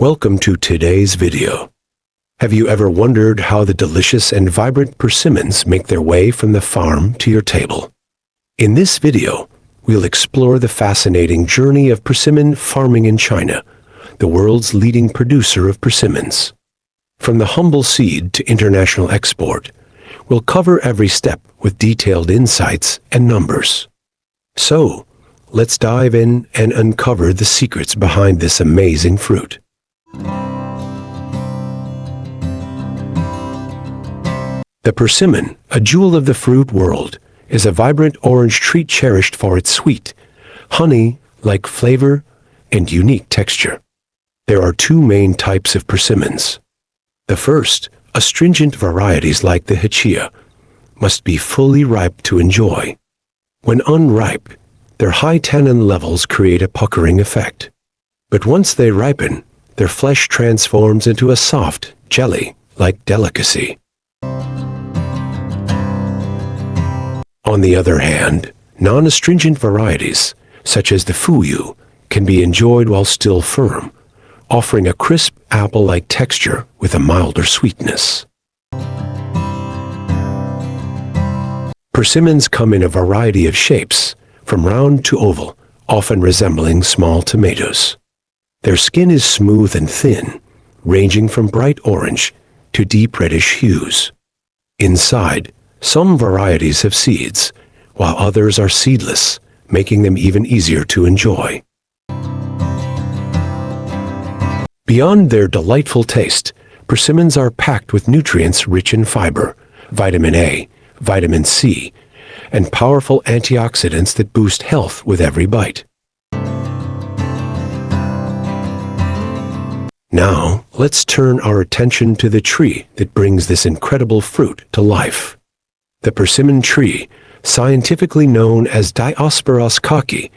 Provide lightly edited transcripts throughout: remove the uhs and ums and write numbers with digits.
Welcome to today's video. Have you ever wondered how the delicious and vibrant persimmons make their way from the farm to your table? In this video, we'll explore the fascinating journey of persimmon farming in China, the world's leading producer of persimmons. From the humble seed to international export, we'll cover every step with detailed insights and numbers. So, let's dive in and uncover the secrets behind this amazing fruit. The persimmon, a jewel of the fruit world, is a vibrant orange tree cherished for its sweet, honey-like flavor and unique texture. There are two main types of persimmons. The first, astringent varieties like the Hachia, must be fully ripe to enjoy. When unripe, their high tannin levels create a puckering effect. But once they ripen, their flesh transforms into a soft, jelly-like delicacy. On the other hand, non-astringent varieties, such as the Fuyu, can be enjoyed while still firm, offering a crisp apple-like texture with a milder sweetness. Persimmons come in a variety of shapes, from round to oval, often resembling small tomatoes. Their skin is smooth and thin, ranging from bright orange to deep reddish hues. Inside, some varieties have seeds, while others are seedless, making them even easier to enjoy. Beyond their delightful taste, persimmons are packed with nutrients rich in fiber, vitamin A, vitamin C, and powerful antioxidants that boost health with every bite. Now, let's turn our attention to the tree that brings this incredible fruit to life. The persimmon tree, scientifically known as Diospyros kaki,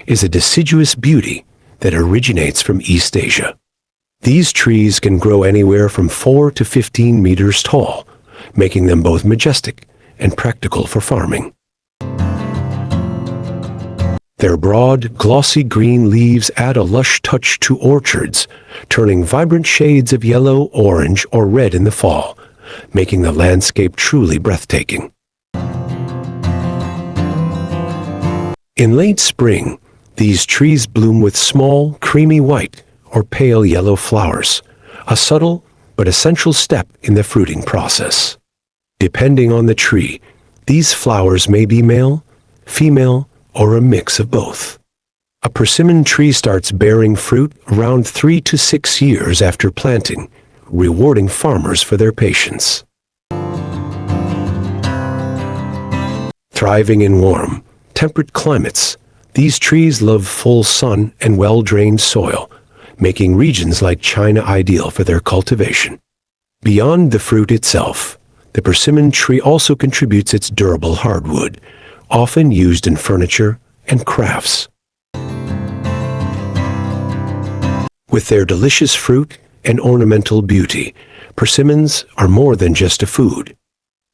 is a deciduous beauty that originates from East Asia. These trees can grow anywhere from 4 to 15 meters tall, making them both majestic and practical for farming. Their broad, glossy green leaves add a lush touch to orchards, turning vibrant shades of yellow, orange, or red in the fall, making the landscape truly breathtaking. In late spring, these trees bloom with small, creamy white or pale yellow flowers, a subtle but essential step in the fruiting process. Depending on the tree, these flowers may be male, female, or a mix of both. A persimmon tree starts bearing fruit around 3 to 6 years after planting, rewarding farmers for their patience. Thriving in warm, temperate climates, these trees love full sun and well-drained soil, making regions like China ideal for their cultivation. Beyond the fruit itself, the persimmon tree also contributes its durable hardwood, often used in furniture and crafts. With their delicious fruit and ornamental beauty, persimmons are more than just a food.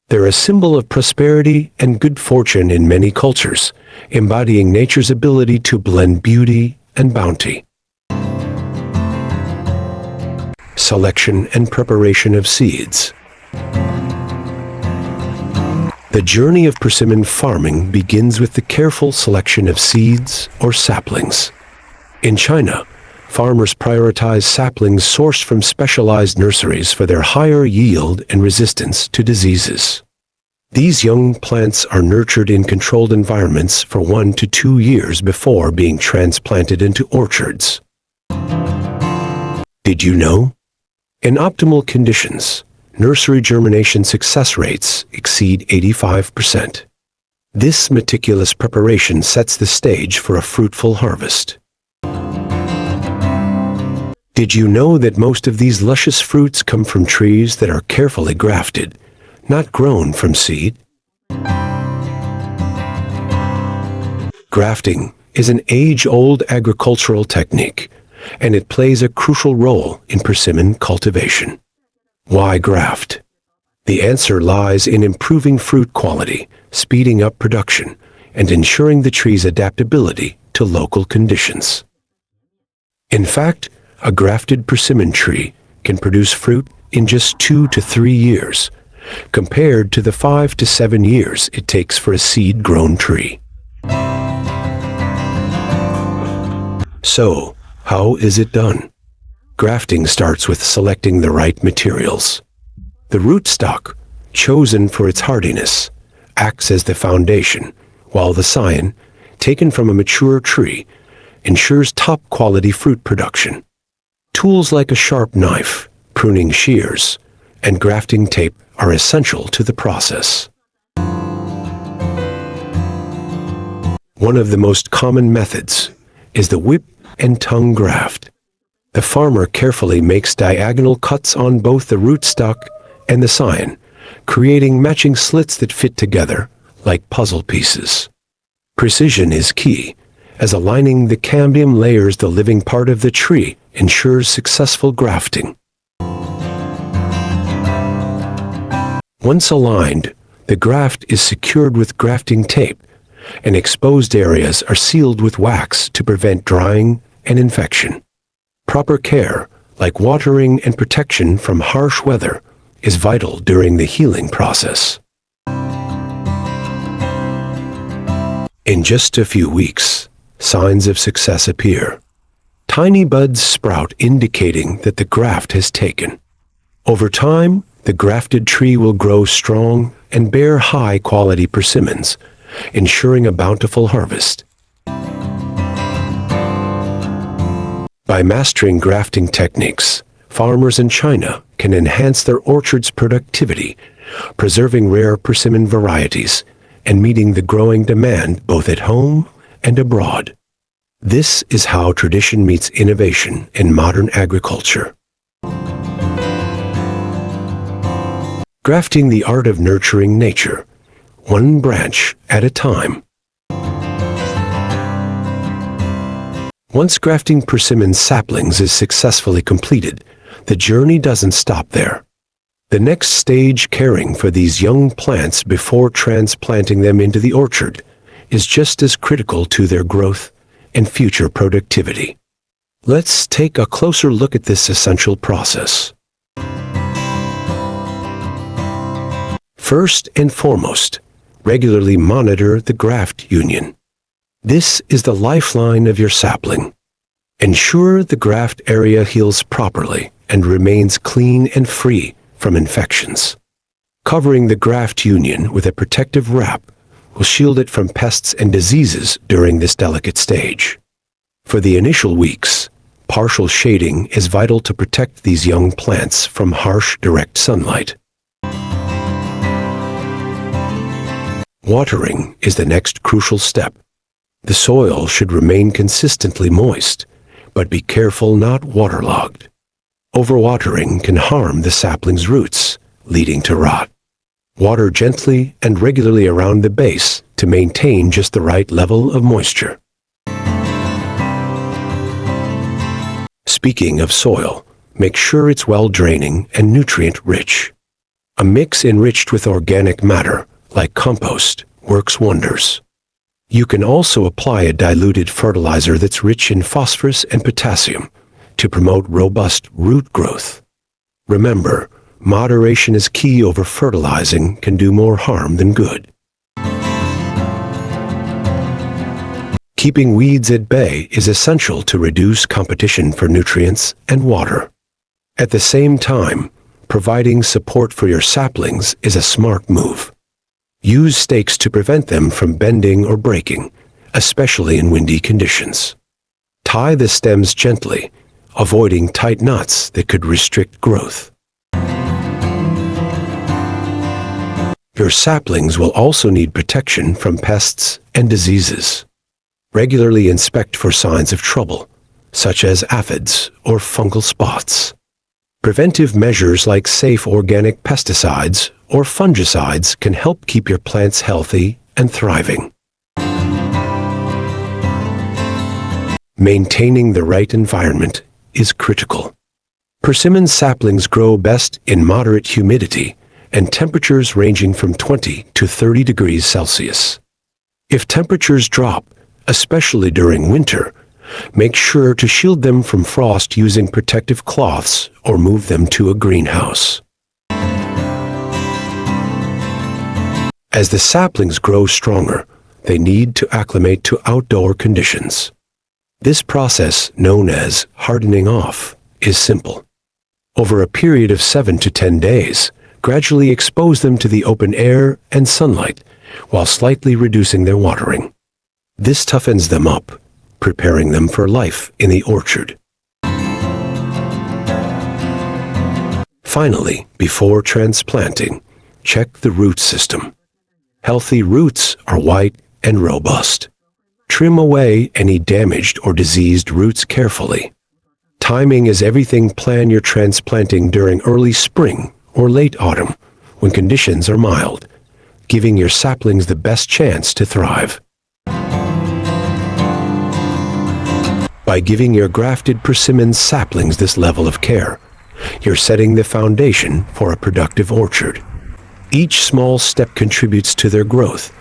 They're a symbol of prosperity and good fortune in many cultures, embodying nature's ability to blend beauty and bounty. Selection and preparation of seeds. The journey of persimmon farming begins with the careful selection of seeds or saplings. In China, farmers prioritize saplings sourced from specialized nurseries for their higher yield and resistance to diseases. These young plants are nurtured in controlled environments for 1 to 2 years before being transplanted into orchards. Did you know? In optimal conditions, nursery germination success rates exceed 85%. This meticulous preparation sets the stage for a fruitful harvest. Did you know that most of these luscious fruits come from trees that are carefully grafted, not grown from seed? Grafting is an age-old agricultural technique, and it plays a crucial role in persimmon cultivation. Why graft? The answer lies in improving fruit quality, speeding up production, and ensuring the tree's adaptability to local conditions. In fact, a grafted persimmon tree can produce fruit in just 2 to 3 years, compared to the 5 to 7 years it takes for a seed-grown tree. So, how is it done? Grafting starts with selecting the right materials. The rootstock, chosen for its hardiness, acts as the foundation, while the scion, taken from a mature tree, ensures top-quality fruit production. Tools like a sharp knife, pruning shears, and grafting tape are essential to the process. One of the most common methods is the whip and tongue graft. The farmer carefully makes diagonal cuts on both the rootstock and the scion, creating matching slits that fit together like puzzle pieces. Precision is key, as aligning the cambium layers the living part of the tree ensures successful grafting. Once aligned, the graft is secured with grafting tape, and exposed areas are sealed with wax to prevent drying and infection. Proper care, like watering and protection from harsh weather, is vital during the healing process. In just a few weeks, signs of success appear. Tiny buds sprout, indicating that the graft has taken. Over time, the grafted tree will grow strong and bear high-quality persimmons, ensuring a bountiful harvest. By mastering grafting techniques, farmers in China can enhance their orchards' productivity, preserving rare persimmon varieties and meeting the growing demand both at home and abroad. This is how tradition meets innovation in modern agriculture. Grafting, the art of nurturing nature, one branch at a time. Once grafting persimmon saplings is successfully completed, the journey doesn't stop there. The next stage, caring for these young plants before transplanting them into the orchard, is just as critical to their growth and future productivity. Let's take a closer look at this essential process. First and foremost, regularly monitor the graft union. This is the lifeline of your sapling. Ensure the graft area heals properly and remains clean and free from infections. Covering the graft union with a protective wrap will shield it from pests and diseases during this delicate stage. For the initial weeks, partial shading is vital to protect these young plants from harsh direct sunlight. Watering is the next crucial step. The soil should remain consistently moist, but be careful not waterlogged. Overwatering can harm the sapling's roots, leading to rot. Water gently and regularly around the base to maintain just the right level of moisture. Speaking of soil, make sure it's well draining and nutrient-rich. A mix enriched with organic matter, like compost, works wonders. You can also apply a diluted fertilizer that's rich in phosphorus and potassium to promote robust root growth. Remember, moderation is key. Over fertilizing can do more harm than good. Keeping weeds at bay is essential to reduce competition for nutrients and water. At the same time, providing support for your saplings is a smart move. Use stakes to prevent them from bending or breaking, especially in windy conditions. Tie the stems gently, avoiding tight knots that could restrict growth. Your saplings will also need protection from pests and diseases. Regularly inspect for signs of trouble, such as aphids or fungal spots. Preventive measures like safe organic pesticides or fungicides can help keep your plants healthy and thriving. Maintaining the right environment is critical. Persimmon saplings grow best in moderate humidity and temperatures ranging from 20 to 30 degrees Celsius. If temperatures drop, especially during winter, Make sure to shield them from frost using protective cloths or move them to a greenhouse. As the saplings grow stronger, they need to acclimate to outdoor conditions. This process, known as hardening off, is simple. Over a period of 7 to 10 days, gradually expose them to the open air and sunlight, while slightly reducing their watering. This toughens them up, preparing them for life in the orchard. Finally, before transplanting, check the root system. Healthy roots are white and robust. Trim away any damaged or diseased roots carefully. Timing is everything. Plan your transplanting during early spring or late autumn, when conditions are mild, giving your saplings the best chance to thrive. By giving your grafted persimmon saplings this level of care, you're setting the foundation for a productive orchard. Each small step contributes to their growth,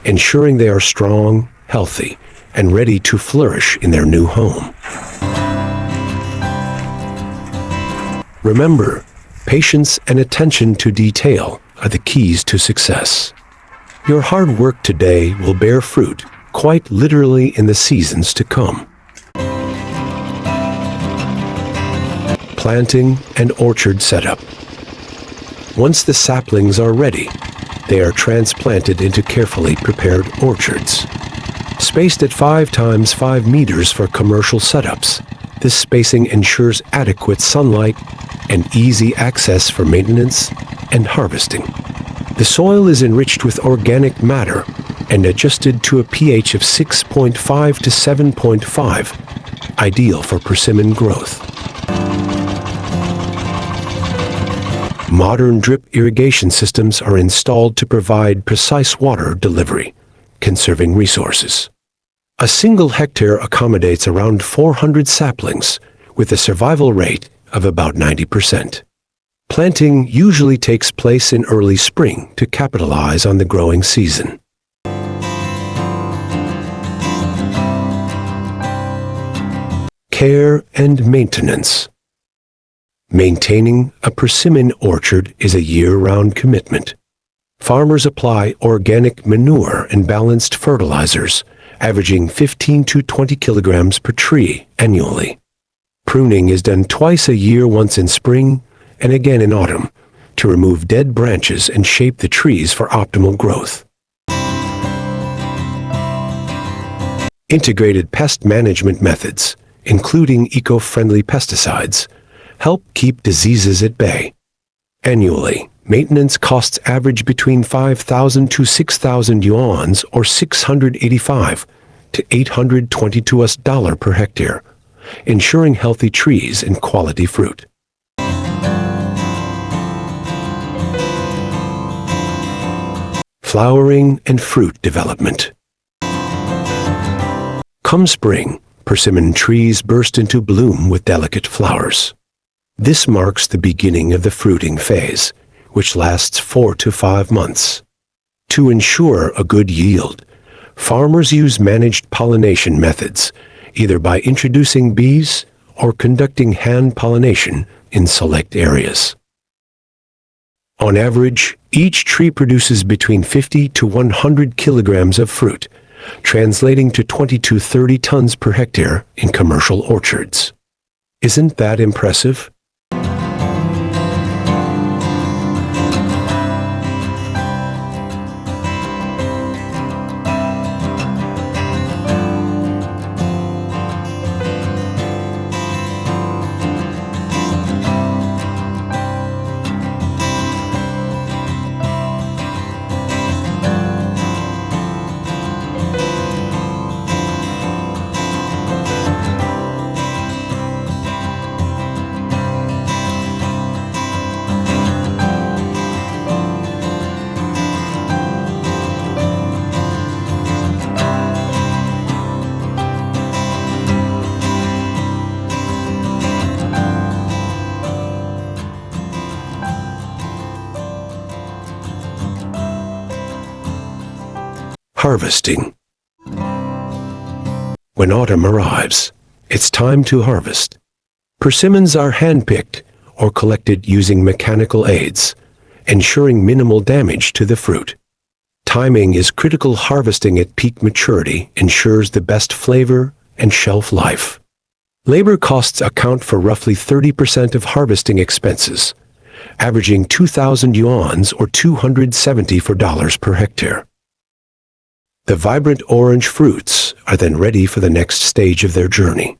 ensuring they are strong, healthy, and ready to flourish in their new home. Remember, patience and attention to detail are the keys to success. Your hard work today will bear fruit, quite literally, in the seasons to come. Planting and orchard setup. Once the saplings are ready, they are transplanted into carefully prepared orchards. Spaced at 5 times 5 meters for commercial setups, this spacing ensures adequate sunlight and easy access for maintenance and harvesting. The soil is enriched with organic matter and adjusted to a pH of 6.5 to 7.5, ideal for persimmon growth. Modern drip irrigation systems are installed to provide precise water delivery, conserving resources. A single hectare accommodates around 400 saplings, with a survival rate of about 90%. Planting usually takes place in early spring to capitalize on the growing season. Care and maintenance. Maintaining a persimmon orchard is a year-round commitment. Farmers apply organic manure and balanced fertilizers, averaging 15 to 20 kilograms per tree annually. Pruning is done twice a year, once in spring and again in autumn, to remove dead branches and shape the trees for optimal growth. Integrated pest management methods, including eco-friendly pesticides, help keep diseases at bay. Annually, maintenance costs average between 5,000 to 6,000 yuan, or $685 to $822 US per hectare, ensuring healthy trees and quality fruit. Flowering and fruit development. Come spring, persimmon trees burst into bloom with delicate flowers. This marks the beginning of the fruiting phase, which lasts 4 to 5 months. To ensure a good yield, farmers use managed pollination methods, either by introducing bees or conducting hand pollination in select areas. On average, each tree produces between 50 to 100 kilograms of fruit, translating to 20 to 30 tons per hectare in commercial orchards. Isn't that impressive? Harvesting. When autumn arrives, it's time to harvest. Persimmons are hand-picked or collected using mechanical aids, ensuring minimal damage to the fruit. Timing is critical. Harvesting at peak maturity ensures the best flavor and shelf life. Labor costs account for roughly 30% of harvesting expenses, averaging 2,000 yuan or $274 per hectare. The vibrant orange fruits are then ready for the next stage of their journey.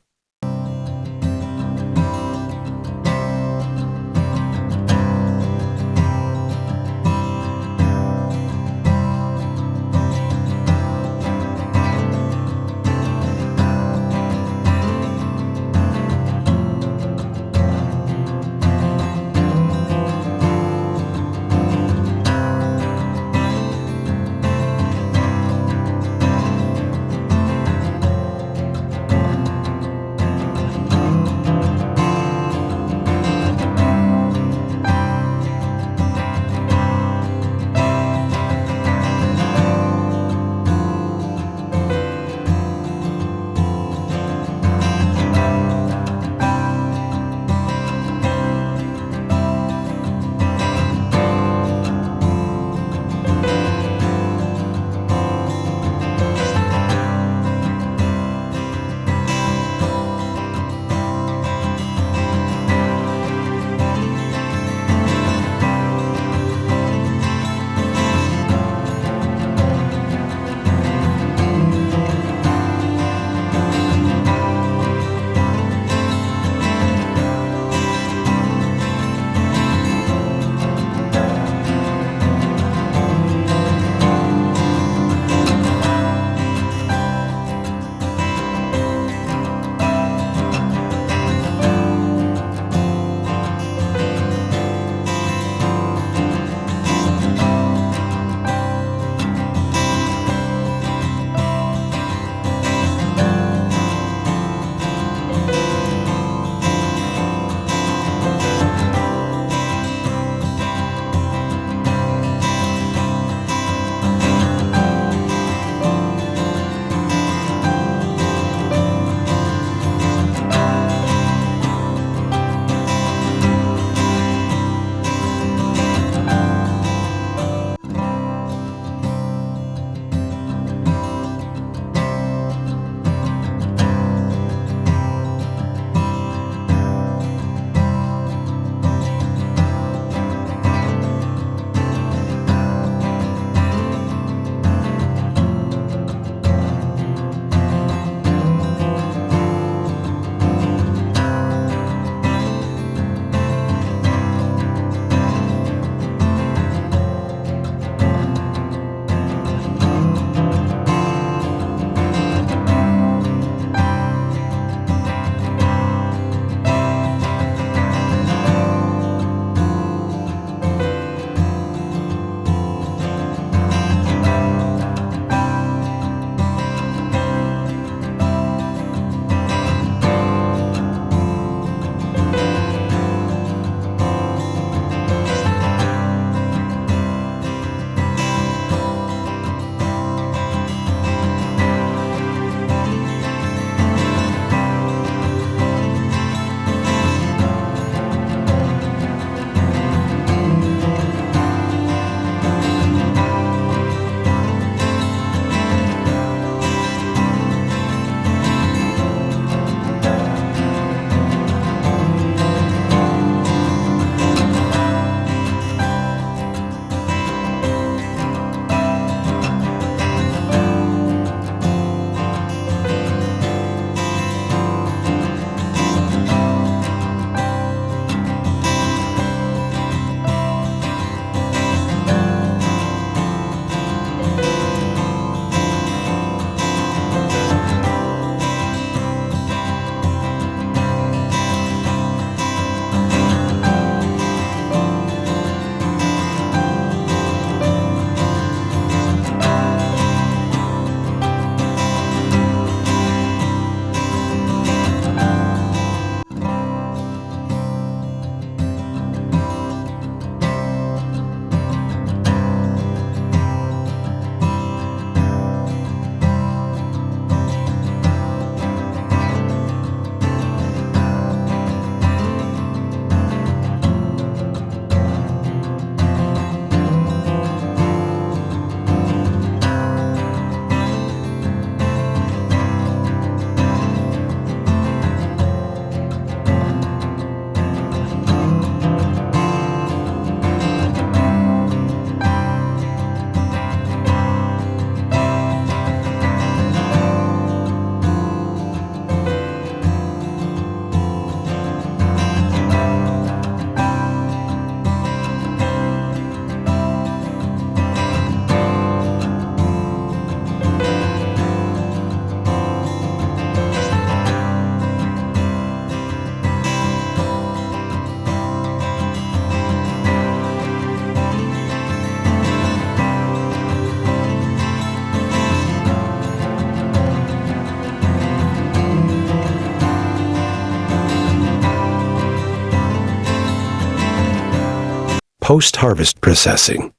Post-harvest processing.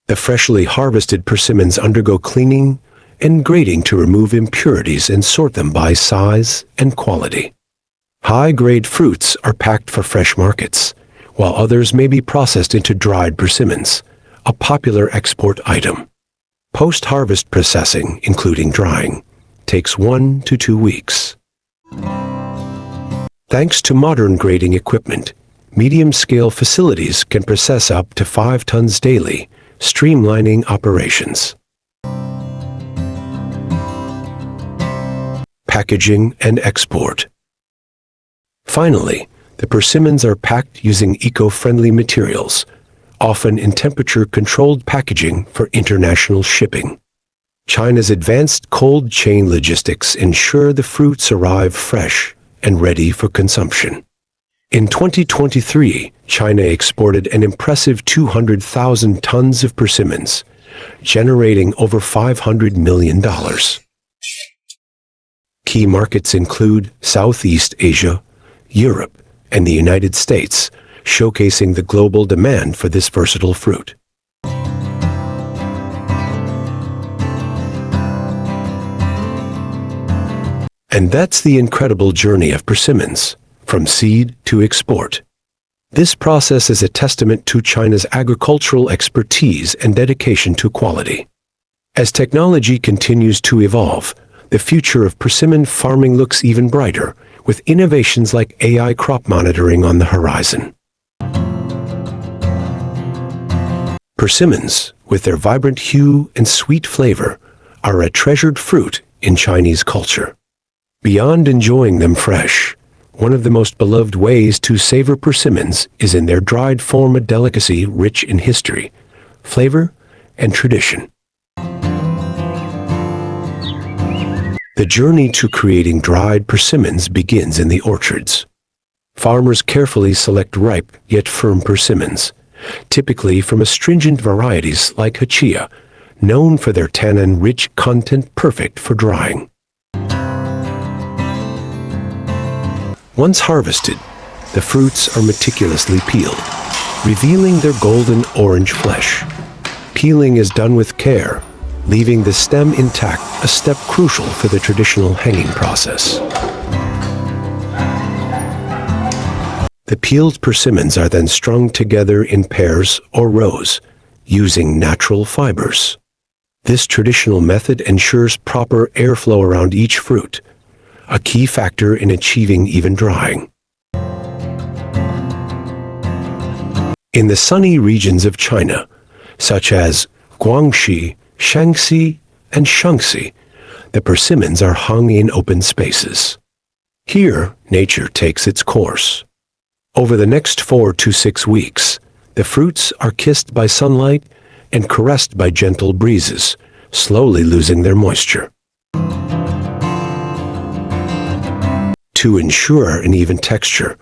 The freshly harvested persimmons undergo cleaning and grading to remove impurities and sort them by size and quality. High-grade fruits are packed for fresh markets, while others may be processed into dried persimmons, a popular export item. Post-harvest processing, including drying, takes 1 to 2 weeks. Thanks to modern grading equipment, medium-scale facilities can process up to 5 tons daily, streamlining operations. Packaging and export. Finally, the persimmons are packed using eco-friendly materials, often in temperature-controlled packaging for international shipping. China's advanced cold chain logistics ensure the fruits arrive fresh and ready for consumption. In 2023, China exported an impressive 200,000 tons of persimmons, generating over $500 million. Key markets include Southeast Asia, Europe, and the United States, showcasing the global demand for this versatile fruit. And that's the incredible journey of persimmons, from seed to export. This process is a testament to China's agricultural expertise and dedication to quality. As technology continues to evolve, the future of persimmon farming looks even brighter, with innovations like AI crop monitoring on the horizon. Persimmons, with their vibrant hue and sweet flavor, are a treasured fruit in Chinese culture. Beyond enjoying them fresh, one of the most beloved ways to savor persimmons is in their dried form, a delicacy rich in history, flavor, and tradition. The journey to creating dried persimmons begins in the orchards. Farmers carefully select ripe yet firm persimmons, typically from astringent varieties like Hachia, known for their tannin-rich content perfect for drying. Once harvested, the fruits are meticulously peeled, revealing their golden orange flesh. Peeling is done with care, leaving the stem intact, a step crucial for the traditional hanging process. The peeled persimmons are then strung together in pairs or rows, using natural fibers. This traditional method ensures proper airflow around each fruit, a key factor in achieving even drying. In the sunny regions of China, such as Guangxi, Shaanxi, and Shaanxi, the persimmons are hung in open spaces. Here, nature takes its course. Over the next 4 to 6 weeks, the fruits are kissed by sunlight and caressed by gentle breezes, slowly losing their moisture. To ensure an even texture,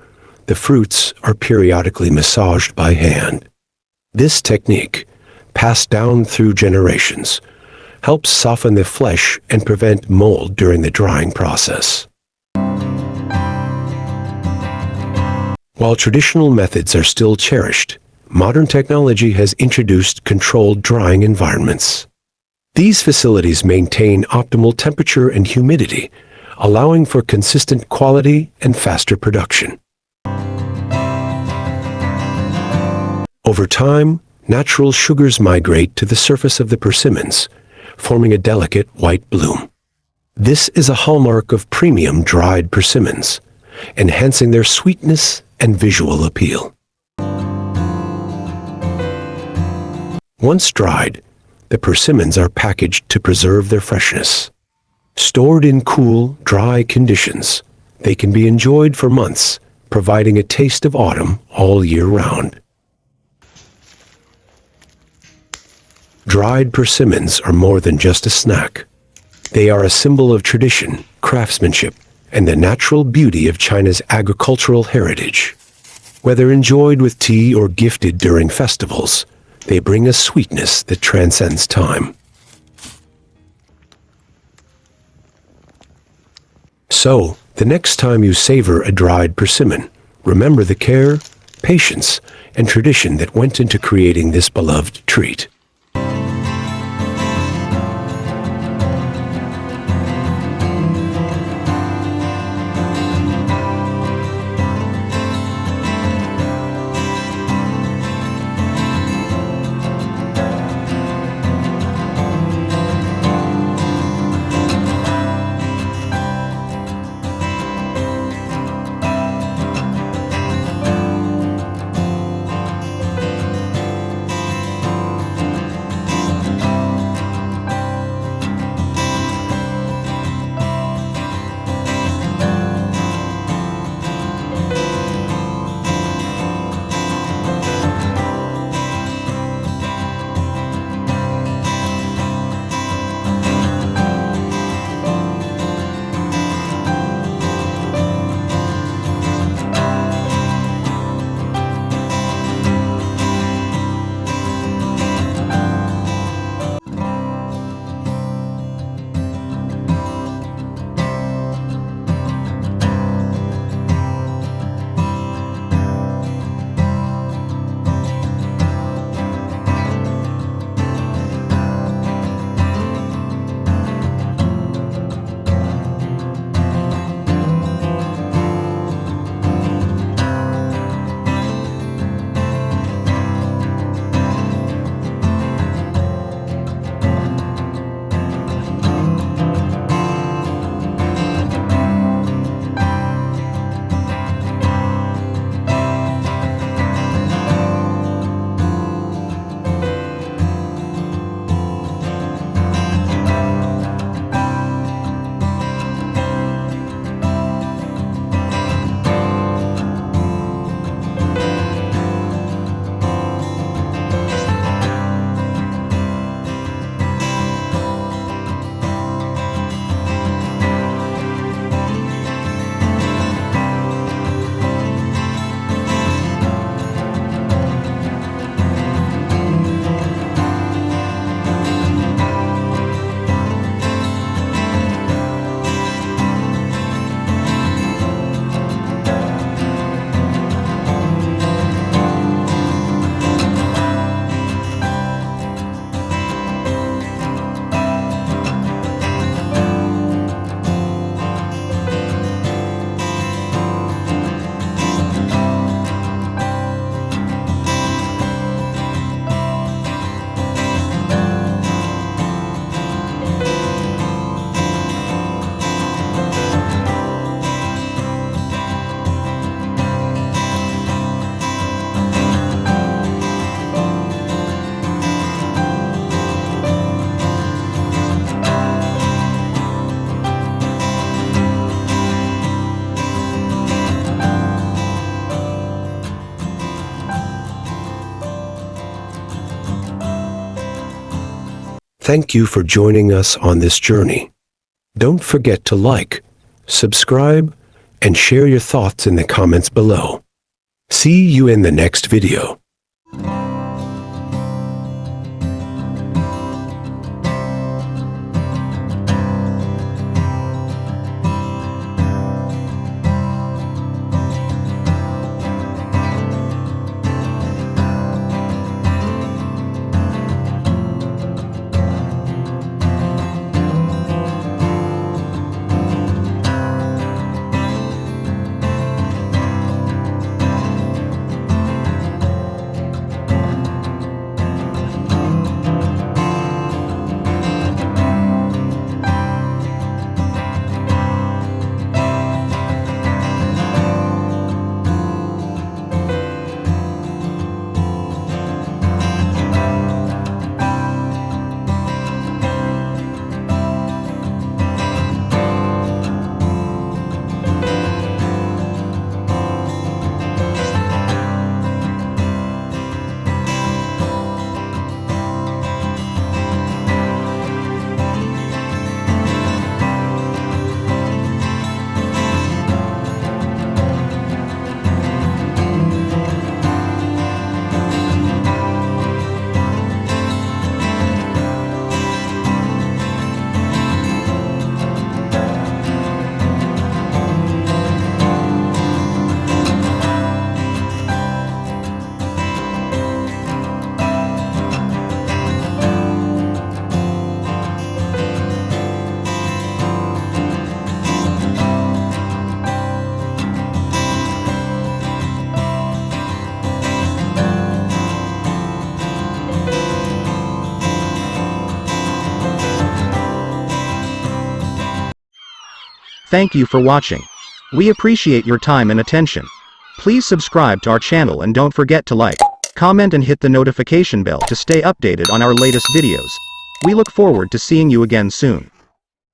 the fruits are periodically massaged by hand. This technique, passed down through generations, helps soften the flesh and prevent mold during the drying process. While traditional methods are still cherished, modern technology has introduced controlled drying environments. These facilities maintain optimal temperature and humidity, allowing for consistent quality and faster production. Over time, natural sugars migrate to the surface of the persimmons, forming a delicate white bloom. This is a hallmark of premium dried persimmons, enhancing their sweetness and visual appeal. Once dried, the persimmons are packaged to preserve their freshness. Stored in cool, dry conditions, they can be enjoyed for months, providing a taste of autumn all year round. Dried persimmons are more than just a snack. They are a symbol of tradition, craftsmanship, and the natural beauty of China's agricultural heritage. Whether enjoyed with tea or gifted during festivals, they bring a sweetness that transcends time. So, the next time you savor a dried persimmon, remember the care, patience, and tradition that went into creating this beloved treat. Thank you for joining us on this journey. Don't forget to like, subscribe, and share your thoughts in the comments below. See you in the next video. Thank you for watching. We appreciate your time and attention. Please subscribe to our channel and don't forget to like, comment and hit the notification bell to stay updated on our latest videos. We look forward to seeing you again soon.